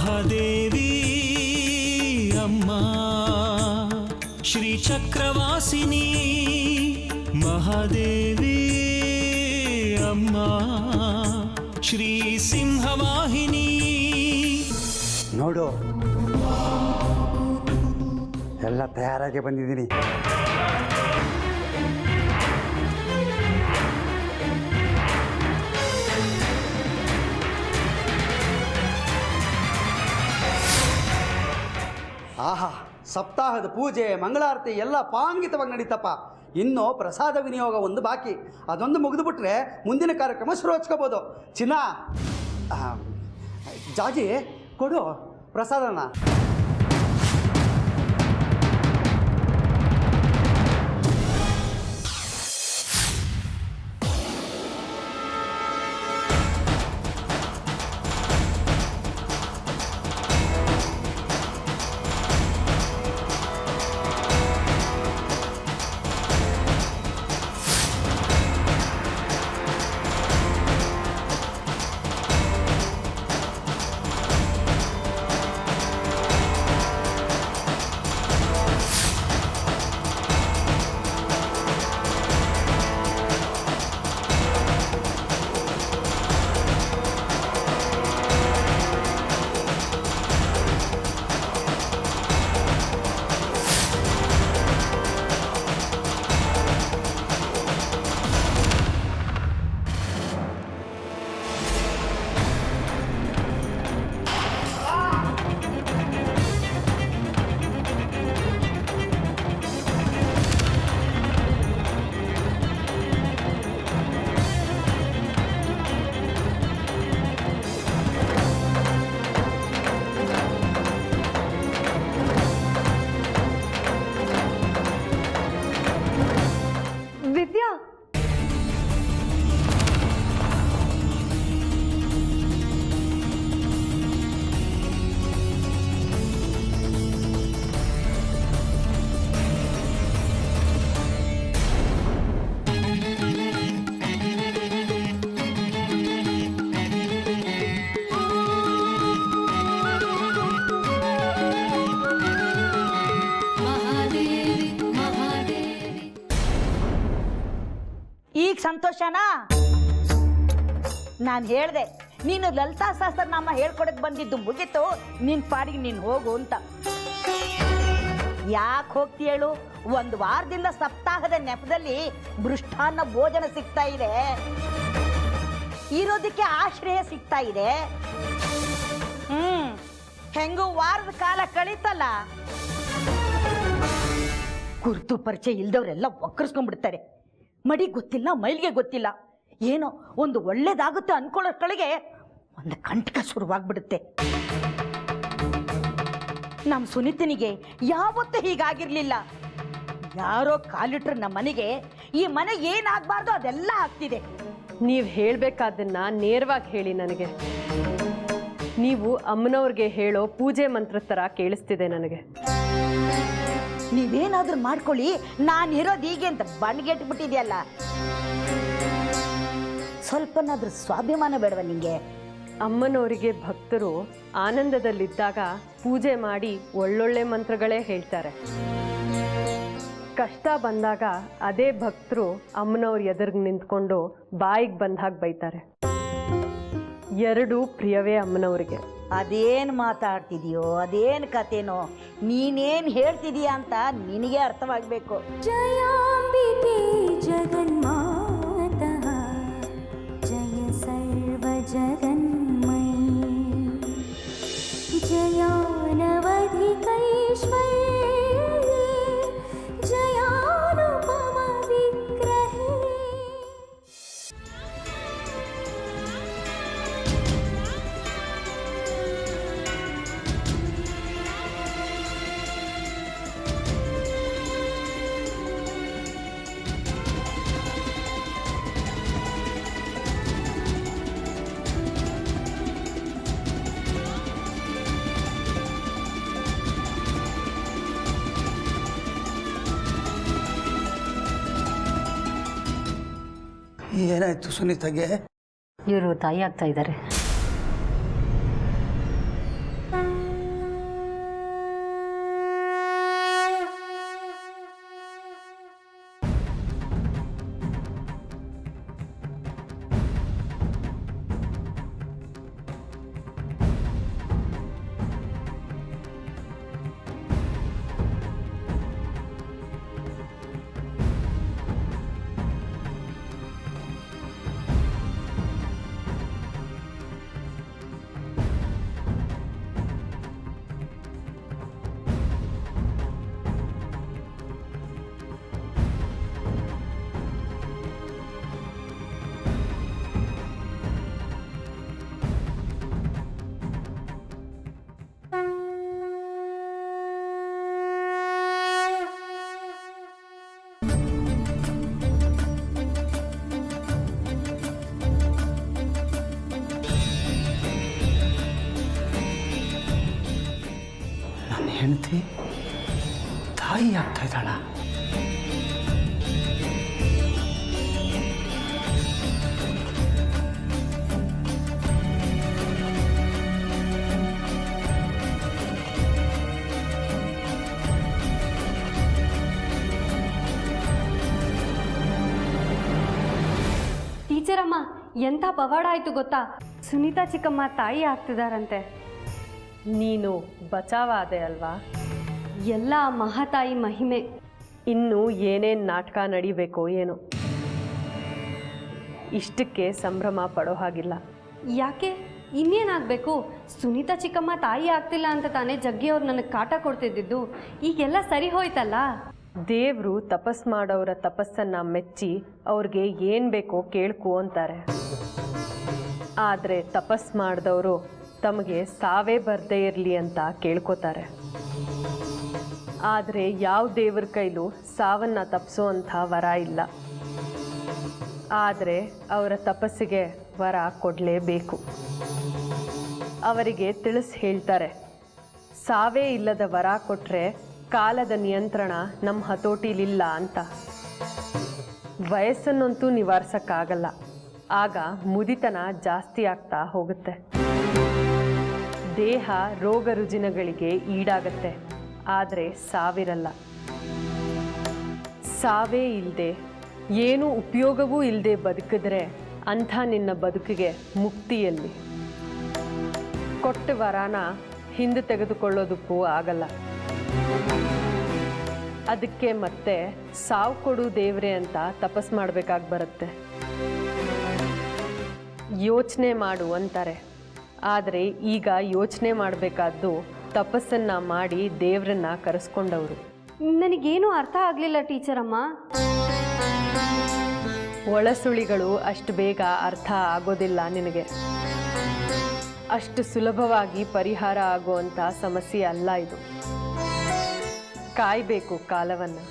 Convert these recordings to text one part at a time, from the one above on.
ಮಹಾದೇವಿ ಅಮ್ಮ ಶ್ರೀ ಚಕ್ರವಾಸಿನಿ ಮಹಾದೇವಿ ಅಮ್ಮ ಶ್ರೀ ಸಿಂಹವಾಹಿನಿ. ನೋಡು, ಎಲ್ಲ ತಯಾರಾಗಿ ಬಂದಿದ್ದೀನಿ. ಆಹಾ, ಸಪ್ತಾಹದ ಪೂಜೆ ಮಂಗಳಾರತಿ ಎಲ್ಲ ಪಾಂಗಿತವಾಗಿ ನಡೀತಪ್ಪ. ಇನ್ನು ಪ್ರಸಾದ ವಿನಿಯೋಗ ಒಂದು ಬಾಕಿ, ಅದೊಂದು ಮುಗಿದುಬಿಟ್ರೆ ಮುಂದಿನ ಕಾರ್ಯಕ್ರಮ ಶುರು ಹಚ್ಕೋಬೋದು. ಚಿನ್ನ, ಜಾಜಿ ಕೊಡು ಪ್ರಸಾದನ. ಈಗ ಸಂತೋಷನಾ? ನಾನು ಹೇಳ್ದೆ ನೀನು ಲಲಿತಾ ಸಹಸ್ರನಾಮ ಹೇಳ್ಕೊಡಕ್ ಬಂದಿದ್ದು ಮುಗಿತು, ನಿನ್ ಪಾಡಿಗೆ ನೀನು ಹೋಗು ಅಂತ. ಯಾಕೆ ಹೋಗ್ತಿ ಹೇಳು? ಒಂದು ವಾರದಿಂದ ಸಪ್ತಾಹದ ನೆಪದಲ್ಲಿ ಮೃಷ್ಟಾನ್ನ ಭೋಜನ ಸಿಗ್ತಾ ಇದೆ, ಇರೋದಕ್ಕೆ ಆಶ್ರಯ ಸಿಗ್ತಾ ಇದೆ. ಹೆಂಗೂ ವಾರದ ಕಾಲ ಕಳೀತಲ್ಲ, ಗುರುತು ಪರಿಚಯ ಇಲ್ದವರೆಲ್ಲ ಒಕ್ಕರ್ಸ್ಕೊಂಡ್ಬಿಡ್ತಾರೆ. ಮಡಿ ಗೊತ್ತಿಲ್ಲ, ಮೈಲಿಗೆ ಗೊತ್ತಿಲ್ಲ, ಏನೋ ಒಂದು ಒಳ್ಳೇದಾಗುತ್ತೆ ಅನ್ಕೊಳ್ಳೋಷ್ಟ್ರೊಳಗೆ ಒಂದು ಕಂಟಕ ಶುರುವಾಗ್ಬಿಡುತ್ತೆ. ನಮ್ಮ ಸುನೀತನಿಗೆ ಯಾವತ್ತೂ ಹೀಗಾಗಿರ್ಲಿಲ್ಲ. ಯಾರೋ ಕಾಲಿಟ್ರು ನಮ್ಮ ಮನೆಗೆ, ಈ ಮನೆ ಏನಾಗಬಾರ್ದು ಅದೆಲ್ಲ ಆಗ್ತಿದೆ. ನೀವು ಹೇಳಬೇಕಾದನ್ನ ನೇರವಾಗಿ ಹೇಳಿ ನನಗೆ. ನೀವು ಅಮ್ಮನವ್ರಿಗೆ ಹೇಳೋ ಪೂಜೆ ಮಂತ್ರ ಥರ ಕೇಳಿಸ್ತಿದೆ ನನಗೆ. ನೀವೇನಾದ್ರೂ ಮಾಡ್ಕೊಳ್ಳಿ, ನಾನಿರೋದು ಹೀಗೆ ಅಂತ ಬಣ್ಗೆಟ್ಬಿಟ್ಟಿದೆಯಲ್ಲ. ಸ್ವಲ್ಪನಾದ್ರೂ ಸ್ವಾಭಿಮಾನ ಬೇಡವ ನಿಂಗೆ? ಅಮ್ಮನವರಿಗೆ ಭಕ್ತರು ಆನಂದದಲ್ಲಿದ್ದಾಗ ಪೂಜೆ ಮಾಡಿ ಒಳ್ಳೊಳ್ಳೆ ಮಂತ್ರಗಳೇ ಹೇಳ್ತಾರೆ. ಕಷ್ಟ ಬಂದಾಗ ಅದೇ ಭಕ್ತರು ಅಮ್ಮನವ್ರ ಎದುರಿಗೆ ನಿಂತ್ಕೊಂಡು ಬಾಯಿಗೆ ಬಂದ ಹಾಗೆ ಬೈತಾರೆ. ಎರಡೂ ಪ್ರಿಯವೇ ಅಮ್ಮನವ್ರಿಗೆ. ಅದೇನು ಮಾತಾಡ್ತಿದೀಯೋ, ಅದೇನು ಕಥೆನೋ, ನೀನೇನು ಹೇಳ್ತಿದೀಯ ಅಂತ ನಿನಗೆ ಅರ್ಥವಾಗಬೇಕು. ಜಯಾಂಬಿಕೆ ಜಗನ್ಮಾತಃ ಜಯ ಸರ್ವ ಜಗನ್ಮಯಿ ಜಯಾನವಧಿಕೈಶ್ವರ್ಯೇ ಜಯಾನುಪಮ ವಿಗ್ರಹೇ. ಏನಾಯ್ತು ಸುನೀತಾಗೆ? ಇವರು ತಾಯಿ ಆಗ್ತಾ ಇದ್ದಾರೆ. ಹೆಂಡತಿ ತಾಯಿ ಆಗ್ತಾ ಇದ್ದಾಳ. ಟೀಚರ್ ಅಮ್ಮ, ಎಂಥ ಪವಾಡ ಆಯಿತು ಗೊತ್ತಾ? ಸುನೀತಾ ಚಿಕ್ಕಮ್ಮ ತಾಯಿ ಆಗ್ತಿದಾರಂತೆ. ನೀನು ಬಚಾವಾದೆ ಅಲ್ವಾ? ಎಲ್ಲ ಮಹಾತಾಯಿ ಮಹಿಮೆ. ಇನ್ನು ಏನೇನು ನಾಟಕ ನಡಿಬೇಕೋ ಏನೋ. ಇಷ್ಟಕ್ಕೆ ಸಂಭ್ರಮ ಪಡೋ ಹಾಗಿಲ್ಲ. ಯಾಕೆ? ಇನ್ನೇನಾಗಬೇಕು? ಸುನೀತಾ ಚಿಕ್ಕಮ್ಮ ತಾಯಿ ಆಗ್ತಿಲ್ಲ ಅಂತ ತಾನೇ ಜಗ್ಗಿಯವ್ರು ನನಗೆ ಕಾಟ ಕೊಡ್ತಿದ್ದಿದ್ದು. ಈಗೆಲ್ಲ ಸರಿ ಹೋಯ್ತಲ್ಲ. ದೇವರು ತಪಸ್ ಮಾಡೋರ ತಪಸ್ಸನ್ನು ಮೆಚ್ಚಿ ಅವ್ರಿಗೆ ಏನು ಬೇಕೋ ಕೇಳ್ಕೊ ಅಂತಾರೆ. ಆದರೆ ತಪಸ್ ಮಾಡಿದವರು ತಮಗೆ ಸಾವೇ ಬರದೇ ಇರಲಿ ಅಂತ ಕೇಳ್ಕೊತಾರೆ. ಆದರೆ ಯಾವ ದೇವ್ರ ಕೈಲೂ ಸಾವನ್ನು ತಪ್ಪಿಸೋ ಅಂಥ ವರ ಇಲ್ಲ. ಆದರೆ ಅವರ ತಪಸ್ಸಿಗೆ ವರ ಕೊಡಲೇಬೇಕು. ಅವರಿಗೆ ತಿಳಿಸಿ ಹೇಳ್ತಾರೆ, ಸಾವೇ ಇಲ್ಲದ ವರ ಕೊಟ್ಟರೆ ಕಾಲದ ನಿಯಂತ್ರಣ ನಮ್ಮ ಹತೋಟಿಲಿಲ್ಲ ಅಂತ. ವಯಸ್ಸನ್ನಂತೂ ನಿವಾರಿಸೋಕ್ಕಾಗಲ್ಲ. ಆಗ ಮುದಿತನ ಜಾಸ್ತಿ ಆಗ್ತಾ ಹೋಗುತ್ತೆ. ದೇಹ ರೋಗ ರುಜಿನಗಳಿಗೆ ಈಡಾಗತ್ತೆ. ಆದರೆ ಸಾವಿರಲ್ಲ. ಸಾವೇ ಇಲ್ಲದೆ ಏನೂ ಉಪಯೋಗವೂ ಇಲ್ಲದೆ ಬದುಕಿದ್ರೆ ಅಂಥ ನಿನ್ನ ಬದುಕಿಗೆ ಮುಕ್ತಿಯಲ್ಲಿ. ಕೊಟ್ಟ ವರಾನ ಹಿಂದೆ ತೆಗೆದುಕೊಳ್ಳೋದಕ್ಕೂ ಆಗಲ್ಲ. ಅದಕ್ಕೆ ಮತ್ತೆ ಸಾವು ಕೊಡು ದೇವ್ರೆ ಅಂತ ತಪಸ್ ಮಾಡಬೇಕಾಗಿ ಬರುತ್ತೆ. ಯೋಚನೆ ಮಾಡು ಅಂತಾರೆ. ಆದರೆ ಈಗ ಯೋಚನೆ ಮಾಡಬೇಕಾದ್ದು ತಪಸ್ಸನ್ನು ಮಾಡಿ ದೇವ್ರನ್ನ ಕರೆಸ್ಕೊಂಡವರು. ನನಗೇನು ಅರ್ಥ ಆಗಲಿಲ್ಲ ಟೀಚರ್ ಅಮ್ಮ. ಒಳಸುಳಿಗಳು ಅಷ್ಟು ಬೇಗ ಅರ್ಥ ಆಗೋದಿಲ್ಲ ನಿನಗೆ. ಅಷ್ಟು ಸುಲಭವಾಗಿ ಪರಿಹಾರ ಆಗುವಂಥ ಸಮಸ್ಯೆ ಅಲ್ಲ ಇದು. ಕಾಯಬೇಕು ಕಾಲವನ್ನು.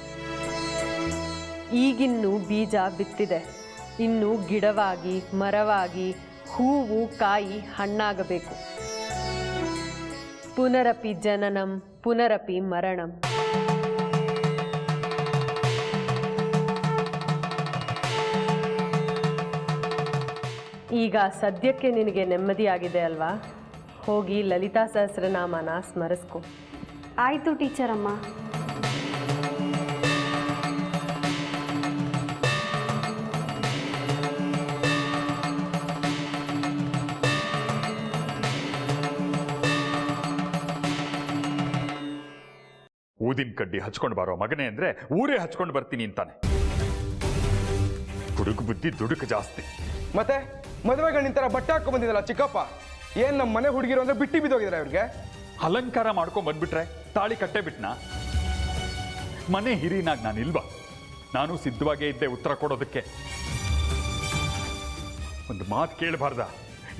ಈಗಿನ್ನೂ ಬೀಜ ಬಿತ್ತಿದೆ. ಇನ್ನು ಗಿಡವಾಗಿ, ಮರವಾಗಿ, ಹೂವು, ಕಾಯಿ, ಹಣ್ಣಾಗಬೇಕು. ಪುನರಪಿ ಜನನಂ ಪುನರಪಿ ಮರಣಂ. ಈಗ ಸದ್ಯಕ್ಕೆ ನಿನಗೆ ನೆಮ್ಮದಿಯಾಗಿದೆ ಅಲ್ವಾ? ಹೋಗಿ ಲಲಿತಾ ಸಹಸ್ರನಾಮನ ಸ್ಮರಿಸ್ಕೊ. ಆಯಿತು ಟೀಚರ್ ಅಮ್ಮ. ಊದಿನ ಕಡ್ಡಿ ಹಚ್ಕೊಂಡು ಬರೋ ಮಗನೇ ಅಂದ್ರೆ ಊರೇ ಹಚ್ಕೊಂಡು ಬರ್ತೀನಿ ಅಂತಾನೆ. ಹುಡುಗ ಬುದ್ಧಿ ದುಡುಕು ಜಾಸ್ತಿ. ಮತ್ತೆ ಮದುವೆಗಳು ನಿಂತರ ಬಟ್ಟೆ ಹಾಕೊಂಡ್ ಬಂದಿದ್ದಲ್ಲ ಚಿಕ್ಕಪ್ಪ, ಏನ್ ನಮ್ಮ ಮನೆ ಹುಡುಗಿರು ಅಂದ್ರೆ ಬಿಟ್ಟಿ ಬಿದ್ದೋಗಿದ್ರ ಇವ್ರಿಗೆ? ಅಲಂಕಾರ ಮಾಡ್ಕೊಂಡ್ ಬಂದ್ಬಿಟ್ರೆ ತಾಳಿ ಕಟ್ಟೆ ಬಿಟ್ನಾ? ಮನೆ ಹಿರಿನಾಗ ನಾನು ಇಲ್ವಾ? ನಾನು ಸಿದ್ಧವಾಗೇ ಇದ್ದೆ ಉತ್ತರ ಕೊಡೋದಕ್ಕೆ. ಒಂದು ಮಾತು ಕೇಳಬಾರ್ದ?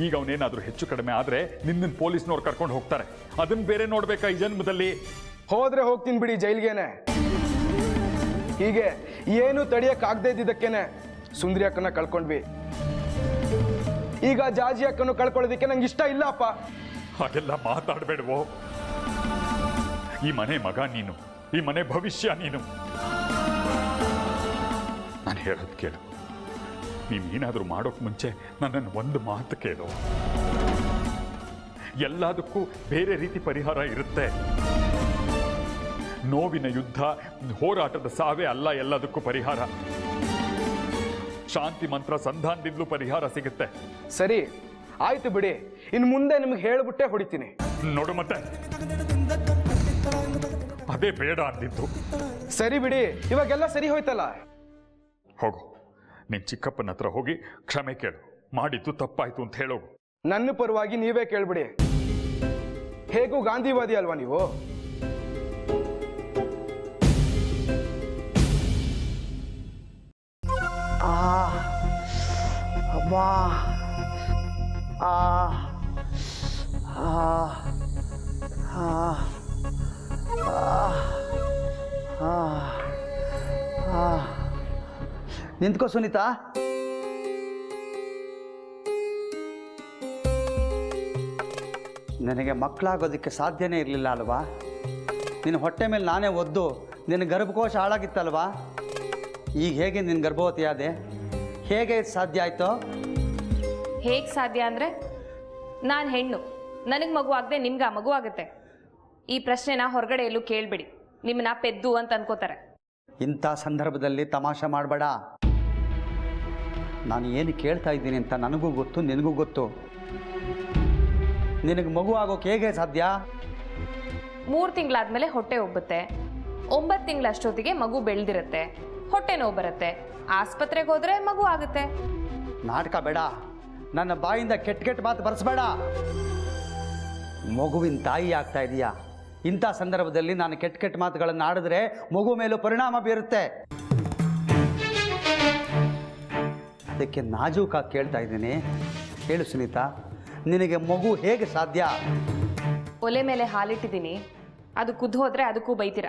ಈಗ ಅವನೇನಾದ್ರೂ ಹೆಚ್ಚು ಕಡಿಮೆ ಆದ್ರೆ ನಿನ್ನ ಪೊಲೀಸ್ನವ್ರು ಕರ್ಕೊಂಡು ಹೋಗ್ತಾರೆ. ಅದನ್ನ ಬೇರೆ ನೋಡ್ಬೇಕಾ ಈ ಜನ್ಮದಲ್ಲಿ? ಹೋದ್ರೆ ಹೋಗ್ತೀನಿ ಬಿಡಿ ಜೈಲ್ಗೇನೆ. ಹೀಗೆ ಏನು ತಡಿಯಕ್ ಆಗದೆ ಇದ್ದಿದ್ದಕ್ಕೇನೆ ಸುಂದರಿ ಅಕ್ಕನ ಕಳ್ಕೊಂಡ್ವಿ. ಈಗ ಜಾಜಿ ಅಕ್ಕನ್ನು ಕಳ್ಕೊಳ್ಳೋದಕ್ಕೆ ನಂಗೆ ಇಷ್ಟ ಇಲ್ಲ ಅಪ್ಪ. ಹಾಗೆಲ್ಲ ಮಾತಾಡಬೇಡವೋ. ಈ ಮನೆ ಮಗ ನೀನು, ಈ ಮನೆ ಭವಿಷ್ಯ ನೀನು. ನಾನು ಹೇಳೋದು ಕೇಳು. ನೀನೇನಾದರೂ ಮಾಡೋಕ್ ಮುಂಚೆ ನನ್ನನ್ನು ಒಂದು ಮಾತು ಕೇಳು. ಎಲ್ಲದಕ್ಕೂ ಬೇರೆ ರೀತಿ ಪರಿಹಾರ ಇರುತ್ತೆ. ನೋವಿನ ಯುದ್ಧ, ಹೋರಾಟದ ಸಾವೇ ಅಲ್ಲ ಎಲ್ಲದಕ್ಕೂ ಪರಿಹಾರ. ಶಾಂತಿ ಮಂತ್ರ ಸಂಧಾನದಿಂದಲೂ ಪರಿಹಾರ ಸಿಗುತ್ತೆ. ಸರಿ ಆಯ್ತು ಬಿಡಿ, ಇನ್ನು ಮುಂದೆ ನಿಮ್ಗೆ ಹೇಳ್ಬಿಟ್ಟೆ ಹೊಡಿತೀನಿ. ನೋಡು ಮತ್ತೆ ಅದೇ ಬೇಡ ಅಂದಿದ್ದು. ಸರಿ ಬಿಡಿ, ಇವಾಗೆಲ್ಲ ಸರಿ ಹೋಯ್ತಲ್ಲ. ಹೋಗು, ನಿನ್ ಚಿಕ್ಕಪ್ಪನ ಹತ್ರ ಹೋಗಿ ಕ್ಷಮೆ ಕೇಳು. ಮಾಡಿದ್ದು ತಪ್ಪಾಯ್ತು ಅಂತ ಹೇಳೋಗು. ನನ್ನ ಪರವಾಗಿ ನೀವೇ ಕೇಳ್ಬಿಡಿ. ಹೇಗೂ ಗಾಂಧಿವಾದಿ ಅಲ್ವಾ ನೀವು? ಅಬ್ಬಾ, ನಿಂತ್ಕೋ ಸುನೀತಾ. ನನಗೆ ಮಕ್ಕಳಾಗೋದಕ್ಕೆ ಸಾಧ್ಯನೇ ಇರಲಿಲ್ಲ ಅಲ್ವಾ? ನಿನ್ನ ಹೊಟ್ಟೆ ಮೇಲೆ ನಾನೇ ಒದ್ದು ನಿನ್ನ ಗರ್ಭಕೋಶ ಹಾಳಾಗಿತ್ತಲ್ವಾ? ಈಗ ಹೇಗೆ ನಿನ್ನ ಗರ್ಭವತಿ ಆದೆ? ಹೇಗೆ ಇದು ಸಾಧ್ಯ ಆಯಿತು? ಹೇಗೆ ಸಾಧ್ಯ ಅಂದರೆ ನಾನು ಹೆಣ್ಣು, ನನಗೆ ಮಗು ಆಗದೆ ನಿಮ್ಗೆ ಆ ಮಗು ಆಗುತ್ತೆ. ಈ ಪ್ರಶ್ನೆನ ಹೊರಗಡೆ ಎಲ್ಲೂ ಕೇಳಬೇಡಿ, ನಿಮ್ಮನ್ನ ಪೆದ್ದು ಅಂತ ಅನ್ಕೋತಾರೆ. ಇಂಥ ಸಂದರ್ಭದಲ್ಲಿ ತಮಾಷೆ ಮಾಡಬೇಡ. ನಾನು ಏನು ಕೇಳ್ತಾ ಇದ್ದೀನಿ ಅಂತ ನನಗೂ ಗೊತ್ತು, ನಿನಗೂ ಗೊತ್ತು. ನಿನಗೆ ಮಗು ಆಗೋಕೆ ಹೇಗೆ ಸಾಧ್ಯ? 3 ತಿಂಗಳಾದ್ಮೇಲೆ ಹೊಟ್ಟೆ ಉಬ್ಬುತ್ತೆ, 9 ತಿಂಗಳಷ್ಟೊತ್ತಿಗೆ ಮಗು ಬೆಳೆದಿರುತ್ತೆ, ಹೊಟ್ಟೆ ನೋವು ಬರುತ್ತೆ, ಆಸ್ಪತ್ರೆಗೆ ಹೋದರೆ ಮಗು ಆಗುತ್ತೆ. ನಾಟಕ ಬೇಡ, ನನ್ನ ಬಾಯಿಂದ ಕೆಟ್ಟ ಕೆಟ್ಟ ಮಾತು ಬರೆಸ್ಬೇಡ. ಮಗುವಿನ ತಾಯಿ ಆಗ್ತಾ ಇದೀಯಾ. ಇಂಥ ಸಂದರ್ಭದಲ್ಲಿ ನಾನು ಕೆಟ್ಟ ಕೆಟ್ಟ ಮಾತುಗಳನ್ನು ಆಡಿದ್ರೆ ಮಗು ಮೇಲೂ ಪರಿಣಾಮ ಬೀರುತ್ತೆ. ಅದಕ್ಕೆ ನಾಜೂಕಾಗಿ ಕೇಳ್ತಾ ಇದ್ದೀನಿ, ಹೇಳು ಸುನೀತಾ, ನಿನಗೆ ಮಗು ಹೇಗೆ ಸಾಧ್ಯ? ಒಲೆ ಮೇಲೆ ಹಾಲಿಟ್ಟಿದ್ದೀನಿ, ಅದು ಕುದ್ದು ಹೋದರೆ ಅದಕ್ಕೂ ಬೈತೀರ.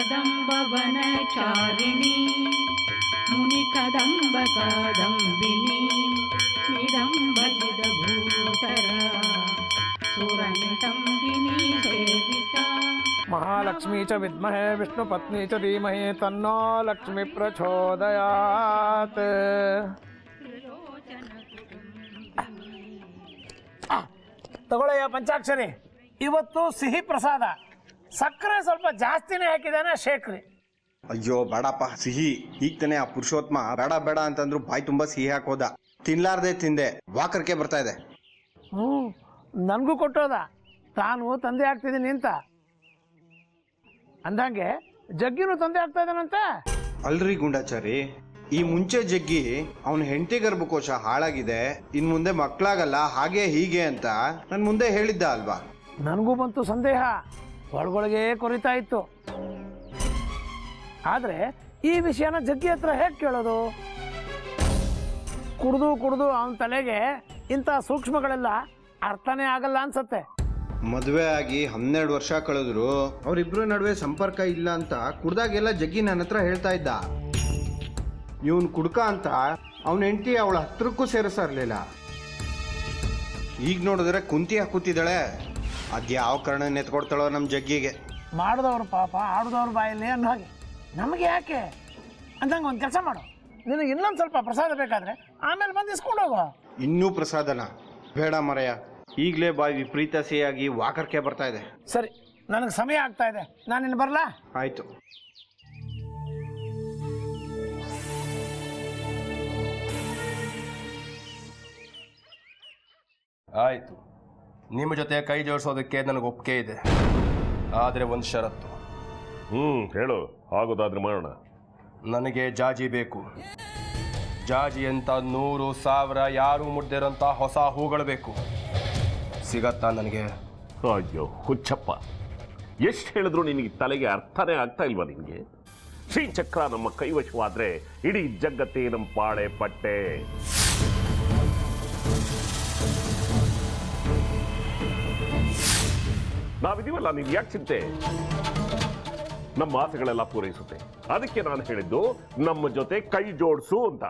कदम्बवनचारिणी मुनिकदम्बकादम्बिनी निदम्बजिदभूतर सुरनितम्बिनी सेविता महालक्ष्मी च विद्महे विष्णुपत्नी च धीमहि तन्नो लक्ष्मी प्रचोदयात्. ತಗೊಳ್ಳಯ್ಯ ಪಂಚಾಕ್ಷರಿ, ಇವತ್ತು ಸಿಹಿ ಪ್ರಸಾದ. ಸಕ್ಕರೆ ಸ್ವಲ್ಪ ಜಾಸ್ತಿನೇ ಹಾಕಿದಾನೆ ಶೇಖ್ರಿ. ಅಯ್ಯೋ ಬೇಡಪ್ಪ, ಸಿಹಿ ಈಗ ತಾನೆ ಆ ಪುರುಷೋತ್ತಮ ಬೇಡ ಬೇಡ ಅಂತಂದ್ರು ಬಾಯಿ ತುಂಬಾ ಸಿಹಿ ಹಾಕೋದ. ತಿನ್ಲಾರ್ದೆ ತಿಂದೆ, ವಾಕರ್ಕೆ ಬರ್ತಾ ಇದೆ. ನನಗೂ ಕೊಟ್ಟೋದ, ತಾನು ತಂದೆ ಆಗ್ತಿದ್ದೀನಿ ಅಂತ. ಅಂದಂಗೆ ಜಗ್ಗಿನೂ ತಂದೆ ಆಗ್ತಾ ಇದ್ದಾನಂತೆ. ಅಲ್ರಿ ಗುಂಡಾಚಾರಿ, ಈ ಮುಂಚೆ ಜಗ್ಗಿ ಅವನ ಹೆಂಡತಿ ಗರ್ಭಕೋಶ ಹಾಳಾಗಿದೆ, ಇನ್ ಮುಂದೆ ಮಕ್ಕಳಾಗಲ್ಲ, ಹಾಗೆ ಹೀಗೆ ಅಂತ ನನ್ ಮುಂದೆ ಹೇಳಿದ್ದ ಅಲ್ವಾ? ನನಗೂ ಬಂತು ಸಂದೇಹ, ಒಳಗೊಳಗೆ ಕೊರಿತಾ ಇತ್ತು. ಆದ್ರೆ ಈ ವಿಷಯನ ಜಗ್ಗಿ ಹತ್ರ ಹೇಗೆ ಕೇಳೋದು? ಕುಡ್ದು ಕುಡ್ದು ಅವನ ತಲೆಗೆ ಇಂಥ ಸೂಕ್ಷ್ಮಗಳೆಲ್ಲ ಅರ್ಥನೇ ಆಗಲ್ಲ ಅನ್ಸತ್ತೆ. ಮದುವೆ ಆಗಿ 12 ವರ್ಷ ಕಳೆದ್ರು ಅವ್ರಿಬ್ರು ನಡುವೆ ಸಂಪರ್ಕ ಇಲ್ಲ ಅಂತ ಕುಡ್ದಾಗೆಲ್ಲ ಜಗ್ಗಿ ನನ್ನ ಹತ್ರ ಹೇಳ್ತಾ ಇದ್ದ. ಇವನ್ ಕುಡ್ಕ ಅಂತ ಅವನ ಹೆಂಡತಿ ಅವಳ ಹತ್ರಕ್ಕೂ ಸೇರಿಸ್ತಾ ಇರ್ಲಿಲ್ಲ. ಈಗ ನೋಡಿದ್ರೆ ಕುಂತಿ ಹಾಕುತ್ತಿದ್ದಾಳೆ. ಅದ್ಯಾವ ಕಾರಣ ನೆತ್ಕೊಡ್ತಾಳೋ ನಮ್ಮ ಜಗ್ಗಿಗೆ. ಮಾಡಿದವ್ರು ಪಾಪ ಆಡಿದವ್ರ ಬಾಯಲ್ಲಿ ಅನ್ನೋ ಹಾಗೆ. ನಮಗೆ ಯಾಕೆ ಅಂದಂಗೆ ಒಂದು ಕೆಲಸ ಮಾಡು, ನಿನಗೆ ಇನ್ನೊಂದು ಸ್ವಲ್ಪ ಪ್ರಸಾದ ಬೇಕಾದ್ರೆ ಆಮೇಲೆ ಬಂದು ಇಸ್ಕೊಂಡು ಹೋಗು. ಇನ್ನೂ ಪ್ರಸಾದನ ಬೇಡ ಮರೆಯ, ಈಗಲೇ ಬಾಯಿ ವಿಪರೀತ ಸಿಹಿಯಾಗಿ ವಾಕರ್ಕೆ ಬರ್ತಾ ಇದೆ. ಸರಿ, ನನಗೆ ಸಮಯ ಆಗ್ತಾ ಇದೆ, ನಾನು ಇನ್ನು ಬರಲಾ? ಆಯ್ತು. ಆಯಿತು, ನಿಮ್ಮ ಜೊತೆ ಕೈ ಜೋಡಿಸೋದಕ್ಕೆ ನನಗೆ ಒಪ್ಪಿಗೆ ಇದೆ. ಆದರೆ ಒಂದು ಷರತ್ತು. ಹೇಳು, ಆಗೋದಾದ್ರೆ ಮಾಡೋಣ. ನನಗೆ ಜಾಜಿ ಬೇಕು. ಜಾಜಿ ಅಂತ 100, 1000 ಯಾರೂ ಮುಡ್ದಿರೋಂಥ ಹೊಸ ಹೂಗಳು ಬೇಕು. ಸಿಗತ್ತಾ ನನಗೆ? ಅಯ್ಯೋ ಹುಚ್ಚಪ್ಪ, ಎಷ್ಟು ಹೇಳಿದ್ರು ನಿನಗೆ ತಲೆಗೆ ಅರ್ಥನೇ ಆಗ್ತಾ ಇಲ್ವಾ ನಿನಗೆ? ಶ್ರೀಚಕ್ರ ನಮ್ಮ ಕೈವಶವಾದ್ರೆ ಇಡೀ ಜಗತ್ತೇ ನಮ್ಮ ಪಾಳೆ ಪಟ್ಟೆ. ನಾವಿದೀವಲ್ಲ, ನೀನು ಯಾಕೆ ಚಿಂತೆ? ನಮ್ಮ ಆಸೆಗಳೆಲ್ಲ ಪೂರೈಸುತ್ತೆ. ಅದಕ್ಕೆ ನಾನು ಹೇಳಿದ್ದು ನಮ್ಮ ಜೊತೆ ಕೈ ಜೋಡಿಸು ಅಂತ.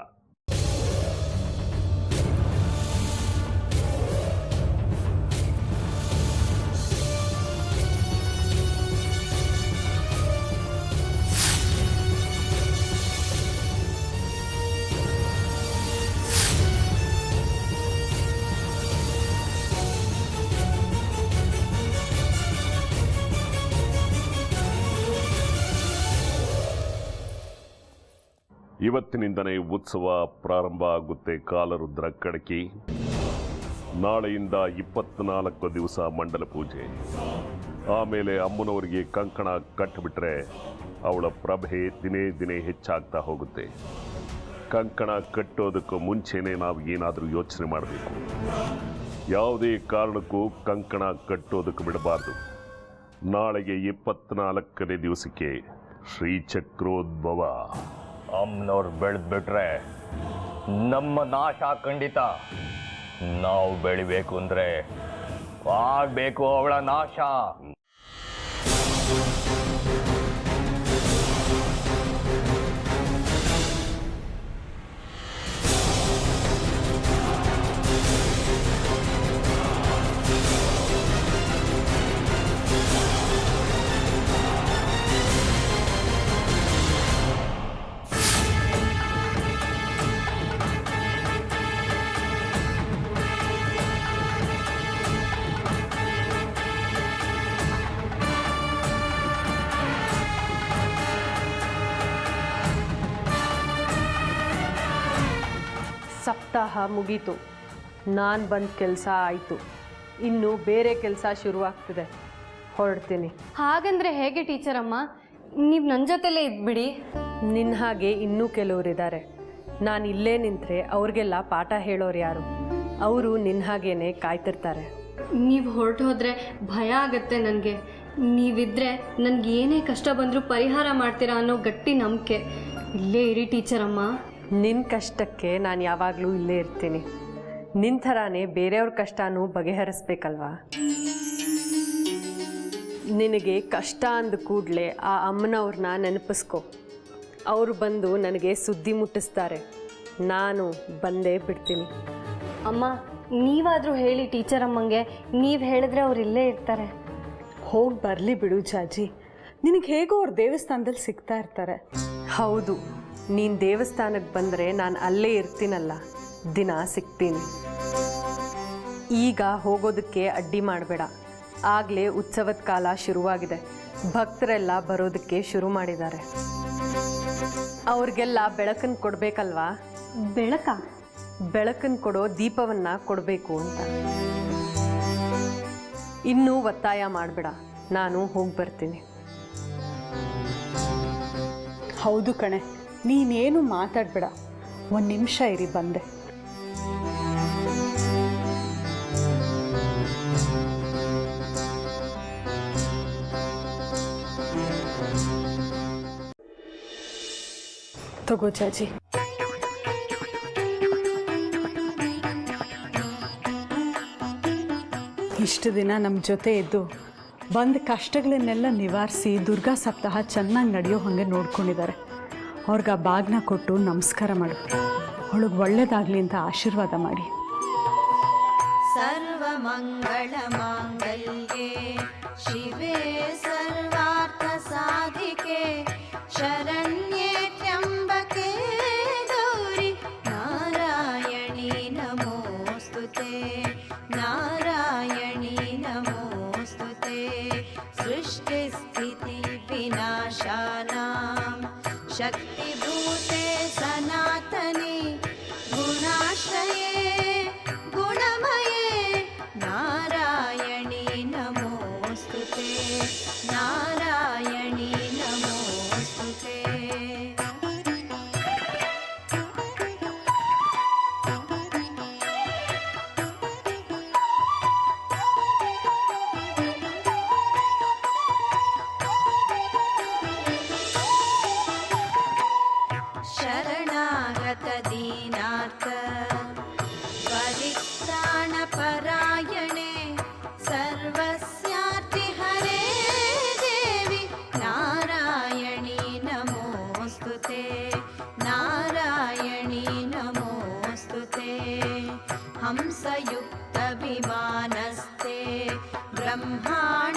ಇವತ್ತಿನಿಂದನೇ ಉತ್ಸವ ಪ್ರಾರಂಭ ಆಗುತ್ತೆ. ಕಾಲರುದ್ರ ಕಡಕಿ. ನಾಳೆಯಿಂದ 24 ದಿವಸ ಮಂಡಲ ಪೂಜೆ. ಆಮೇಲೆ ಅಮ್ಮನವರಿಗೆ ಕಂಕಣ ಕಟ್ಟಿಬಿಟ್ರೆ ಅವಳ ಪ್ರಭೆ ದಿನೇ ದಿನೇ ಹೆಚ್ಚಾಗ್ತಾ ಹೋಗುತ್ತೆ. ಕಂಕಣ ಕಟ್ಟೋದಕ್ಕೂ ಮುಂಚೆನೇ ನಾವು ಏನಾದರೂ ಯೋಚನೆ ಮಾಡಬೇಕು. ಯಾವುದೇ ಕಾರಣಕ್ಕೂ ಕಂಕಣ ಕಟ್ಟೋದಕ್ಕೆ ಬಿಡಬಾರ್ದು. ನಾಳೆಗೆ 24ನೇ ದಿವಸಕ್ಕೆ ಶ್ರೀಚಕ್ರೋದ್ಭವ. ಅಮ್ಮನವ್ರು ಬೆಳೆದ್ಬಿಟ್ರೆ ನಮ್ಮ ನಾಶ ಖಂಡಿತ. ನಾವು ಬೆಳಿಬೇಕು ಅಂದರೆ ಆಗಬೇಕು ಅವಳ ನಾಶ. ಸಪ್ತಾಹ ಮುಗೀತು. ನಾನು ಬಂದ ಕೆಲಸ ಆಯಿತು. ಇನ್ನು ಬೇರೆ ಕೆಲಸ ಶುರುವಾಗ್ತಿದೆ. ಹೊರಡ್ತೀನಿ. ಹಾಗಂದ್ರೆ ಹೇಗೆ ಟೀಚರಮ್ಮ? ನೀವು ನನ್ನ ಜೊತೆಲೇ ಇದ್ಬಿಡಿ. ನಿನ್ನ ಹಾಗೆ ಇನ್ನೂ ಕೆಲವರಿದ್ದಾರೆ. ನಾನು ಇಲ್ಲೇ ನಿಂತರೆ ಅವ್ರಿಗೆಲ್ಲ ಪಾಠ ಹೇಳೋರು ಯಾರು? ಅವರು ನಿನ್ನ ಹಾಗೇನೆ ಕಾಯ್ತಿರ್ತಾರೆ. ನೀವು ಹೊರಟು ಹೋದರೆ ಭಯ ಆಗತ್ತೆ ನನಗೆ. ನೀವಿದ್ರೆ ನನಗೆ ಏನೇ ಕಷ್ಟ ಬಂದರೂ ಪರಿಹಾರ ಮಾಡ್ತೀರಾ ಅನ್ನೋ ಗಟ್ಟಿ ನಂಬಿಕೆ. ಇಲ್ಲೇ ಇರಿ ಟೀಚರಮ್ಮ. ನಿನ್ನ ಕಷ್ಟಕ್ಕೆ ನಾನು ಯಾವಾಗಲೂ ಇಲ್ಲೇ ಇರ್ತೀನಿ. ನಿನ್ನ ಥರಾನೇ ಬೇರೆಯವ್ರ ಕಷ್ಟನೂ ಬಗೆಹರಿಸ್ಬೇಕಲ್ವಾ? ನಿನಗೆ ಕಷ್ಟ ಅಂದ ಕೂಡಲೇ ಆ ಅಮ್ಮನವ್ರನ್ನ ನೆನಪಿಸ್ಕೊ. ಅವರು ಬಂದು ನನಗೆ ಸುದ್ದಿ ಮುಟ್ಟಿಸ್ತಾರೆ. ನಾನು ಬಂದೇ ಬಿಡ್ತೀನಿ. ಅಮ್ಮ, ನೀವಾದರೂ ಹೇಳಿ ಟೀಚರಮ್ಮಂಗೆ. ನೀವು ಹೇಳಿದ್ರೆ ಅವ್ರು ಇಲ್ಲೇ ಇರ್ತಾರೆ. ಹೋಗಿ ಬರಲಿ ಬಿಡು ಜಾಜಿ. ನಿನಗೆ ಹೇಗೋ ಅವ್ರು ದೇವಸ್ಥಾನದಲ್ಲಿ ಸಿಗ್ತಾ ಇರ್ತಾರೆ. ಹೌದು, ನೀನು ದೇವಸ್ಥಾನಕ್ಕೆ ಬಂದರೆ ನಾನು ಅಲ್ಲೇ ಇರ್ತೀನಲ್ಲ, ದಿನ ಸಿಗ್ತೀನಿ. ಈಗ ಹೋಗೋದಕ್ಕೆ ಅಡ್ಡಿ ಮಾಡಬೇಡ. ಆಗಲೇ ಉತ್ಸವದ ಕಾಲ ಶುರುವಾಗಿದೆ. ಭಕ್ತರೆಲ್ಲ ಬರೋದಕ್ಕೆ ಶುರು ಮಾಡಿದ್ದಾರೆ. ಅವ್ರಿಗೆಲ್ಲ ಬೆಳಕನ್ನು ಕೊಡಬೇಕಲ್ವಾ? ಬೆಳಕನ್ನು ಕೊಡೋ ದೀಪವನ್ನು ಕೊಡಬೇಕು ಅಂತ. ಇನ್ನೂ ಒತ್ತಾಯ ಮಾಡಬೇಡ. ನಾನು ಹೋಗಿ ಬರ್ತೀನಿ. ಹೌದು ಕಣೆ, ನೀನೇನು ಮಾತಾಡಬೇಡ. ಒಂದು ನಿಮಿಷ ಇರಿ, ಬಂದೆ. ತಗೋ ಜಾಜಿ. ಇಷ್ಟು ದಿನ ನಮ್ಮ ಜೊತೆ ಇದ್ದು ಬಂದ ಕಷ್ಟಗಳನ್ನೆಲ್ಲ ನಿವಾರಿಸಿ ದುರ್ಗಾ ಸಪ್ತಾಹ ಚೆನ್ನಾಗಿ ನಡೆಯೋ ಹಾಗೆ ನೋಡ್ಕೊಂಡಿದ್ದಾರೆ. ಅವ್ರಿಗೆ ಆ ಬಾಗ್ನ ಕೊಟ್ಟು ನಮಸ್ಕಾರ ಮಾಡು. ಅವಳಿಗೆ ಒಳ್ಳೇದಾಗಲಿ ಅಂತ ಆಶೀರ್ವಾದ ಮಾಡಿ. ಸರ್ವಮಂಗಳ ಮಾಂಗಲ್ಯೆ ಶಿವೆ ಸರ್ವಾರ್ಥ ಸಾಧಿಕೆ ಶರಣ್ಯೆ ತ್ರ್ಯಂಬಕೆ ಗೌರಿ ನಾರಾಯಣಿ ನಮೋಸ್ತುತೆ ನಾರಾಯಣಿ ನಮೋಸ್ತುತೆ ಸೃಷ್ಟಿ ಸ್ಥಿತಿ ವಿನಾಶಾನಾಂ ಶಕ್ತಿಭೂತೆ ಸನಾತನಿ ಗುಣಾಶ್ರಯೇ ಗುಣಮಯೇ ನಾರಾಯಣಿ ನಮೋಸ್ತುತೆ ನಾರಾಯಣಿ ನಮೋಸ್ತುತೆ. ಶರಣಾಗತ ದೀನಾಥ ಪರಿತ್ರಾಣ ಪರಾಯಣೆ ಸರ್ವಸ್ಯಾರ್ತಿ ಹರೇ ದೇವಿ ನಾರಾಯಣಿ ನಮೋಸ್ತುತೆ ನಾರಾಯಣಿ ನಮೋಸ್ತುತೆ. ಹಂಸಯುಕ್ತ ವಿಮಾನಸ್ತೆ ಬ್ರಹ್ಮಾಂಡ